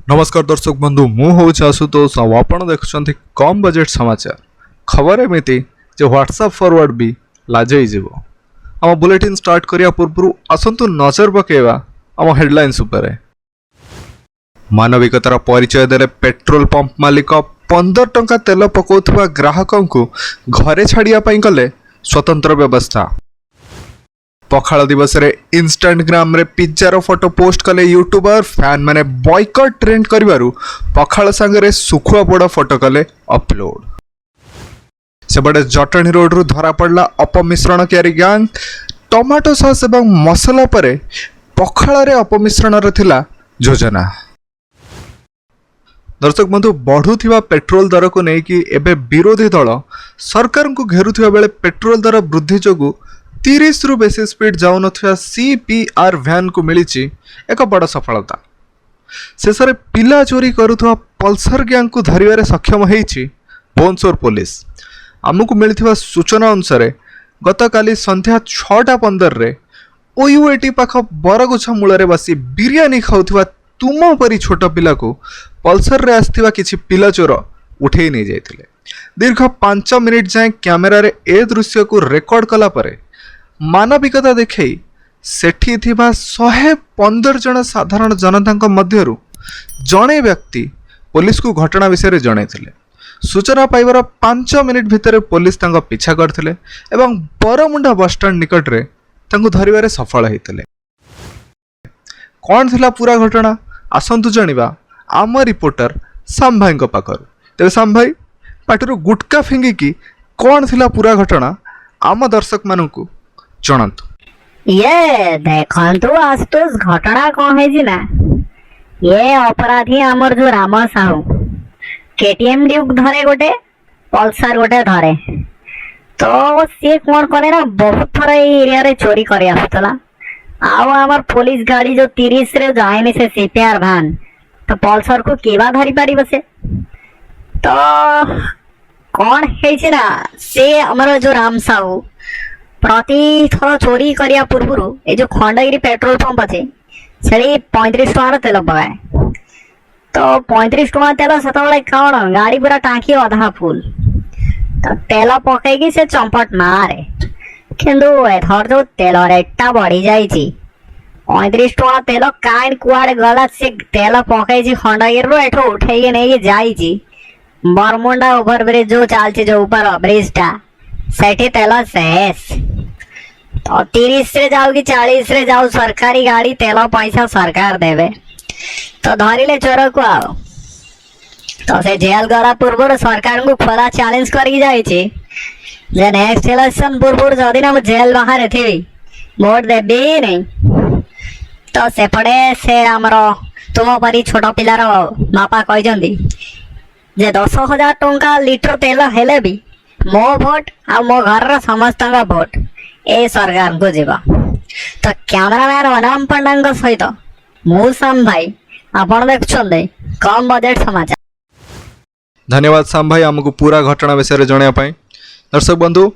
नमस्कार दर्शक बंधु मु हूँ आशुतोष आपण देखुं कम बजेट समाचार खबर एमती जे व्हाट्सएप फॉरवर्ड भी लाजई जीव आम बुलेटिन स्टार्ट करिया पूर्व आसतु नजर पकेवा आम हेडलाइंस उपरे। मानविकतार परिचय देले पेट्रोल पंप मालिक 15 टंका तेल पकाउथुवा ग्राहकों को घरे छाड़िया पई कले स्वतंत्र व्यवस्था। पखाल दिवस रे इंस्टाग्राम रे पिज्जार फोटो पोस्ट कले यूट्यूबर फैन माने बॉयकॉट ट्रेंड करिवारु पखाल संगे सुखुआ पोड़ा फोटो कले अपलोड। सेबडे जटणी रोड रु धरा पड़ला अपमिश्रण क्यारी गैंग टमाटो सॉस एवं मसला परे पखाल रे अपमिश्रण रे थिला योजना। दर्शक बंधु बढ़ुथिबा पेट्रोल दर को नेकी एबे विरोधी दल सरकार को घेरुथिबा बेले पेट्रोल दर वृद्धि जोगु 30 रु बेसी स्पीड जाऊन सीपीआर भ्यान को मिली एक बड़ सफलता। शेष में पिला चोरी करुवा पल्सर गैंग को धरिबारे सक्षम होईछि भुवनेश्वर पुलिस। आमको मिलथिबा सूचना अनुसार गतकाली संध्या 6:15 रे ओयूएटी पाख बरगछ मूल बसी बिरियानी खाऊथिबा तुम परी छोट पिला को पल्सर रे आस्थिबा किछि पिला चोर उठेई नहीं जाइथिले। दीर्घ 5 मिनिट जाए कैमेरा रे ए दृश्य को रेकर्ड कला परे मानविकता देखई सेठी थिबा 115 जन साधारण जनता मध्यरु जणे व्यक्ति पुलिस को घटना विषय जणाइथिले। सूचना पाइबार 5 मिनिट भितर पुलिस तांको पीछा करथिले एवं बरमुंडा बस स्टैंड निकट रे तांको धरिबारे सफल होइथिले। कौन थिला पूरा घटना आसंतु जानिबा आम रिपोर्टर साम भाई को पाखर। तेरे साम भाई पाटिरु गुटका फिंगी की कौन थिला पूरा घटना आम दर्शक मानू जनातु। ये देखंतु आस्तुस घटना कौन है जी ना ये अपराधी आमर जो राम साहू केटीएम ड्यूक धरे गोटे पल्सर गोटे धरे तो सी कौन करे ना बहुत थर एरिया रे चोरी करे आसुतला। आउ आमर पुलिस गाड़ी जो 30 रे जाएनी से सीपीआर भ्यान तो पल्सर को केवा धरी पारी बसे तो कौन है जी ना से आमर जो राम साहू प्रति थर चोरी करिया पूर्व ये जो खंडगिरी पेट्रोल पंप अच्छे से 35 टकर तेल पकाए तो 35 टका तेल से कौन गाड़ी पूरा टांकी अधा फुल तो तेल पकईकि से चंपट मारे किंतु एथर जो तेल रेटा बढ़ी जाइए 35 टका तेल काइन कुआड़े गला से तेल पकई खंडगिरी एठ उठे नहीं जाइए बरमुंडा ओभरब्रिज जो चलती जो ऊपर ब्रिज टा सेठी तेल शेष तो 30 रे जाऊ कि 40 रे जाऊ सरकारी गाड़ी तेल पैसा सरकार देवे तो धरिले चोर को आओ तो से जेल गला पूर्व सरकार को खोला चैलेंज करी जाइए जे नेक्स्ट इलेक्शन पूर्व जदि ना जेल बाहर थी वोट देबी नहीं तो सेपटे से आमर तुम परी छोट पिलार बापा कहते जे 10,000 टंका लीटर तेल हेले भी मो भोट आ मो घर समस्त भोट ए सरकार को जीवा तो कैमरामैन अनाम पंडा सहित मुसाम भाई आपण देखुछंदे कम बजेट समाचार। धन्यवाद साम भाई आमको पूरा घटना विषय जणाया पाई। दर्शक बंधु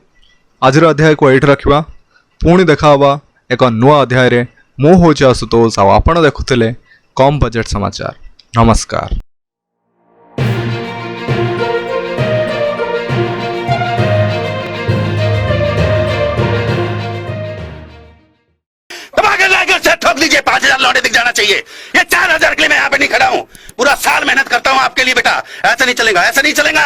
आज अध्याय को एठी रखिबा पुणी देखा हवा एक नुआ अध्याय रे मु होचे आशुतोष आपण देखुथिले कम बजेट समाचार। नमस्कार। ठोक लीजिए 5,000 लौटे दिख जाना चाहिए। ये 4,000 के लिए मैं यहाँ पे नहीं खड़ा हूँ। पूरा साल मेहनत करता हूँ आपके लिए बेटा। ऐसा नहीं चलेगा, ऐसा नहीं चलेगा।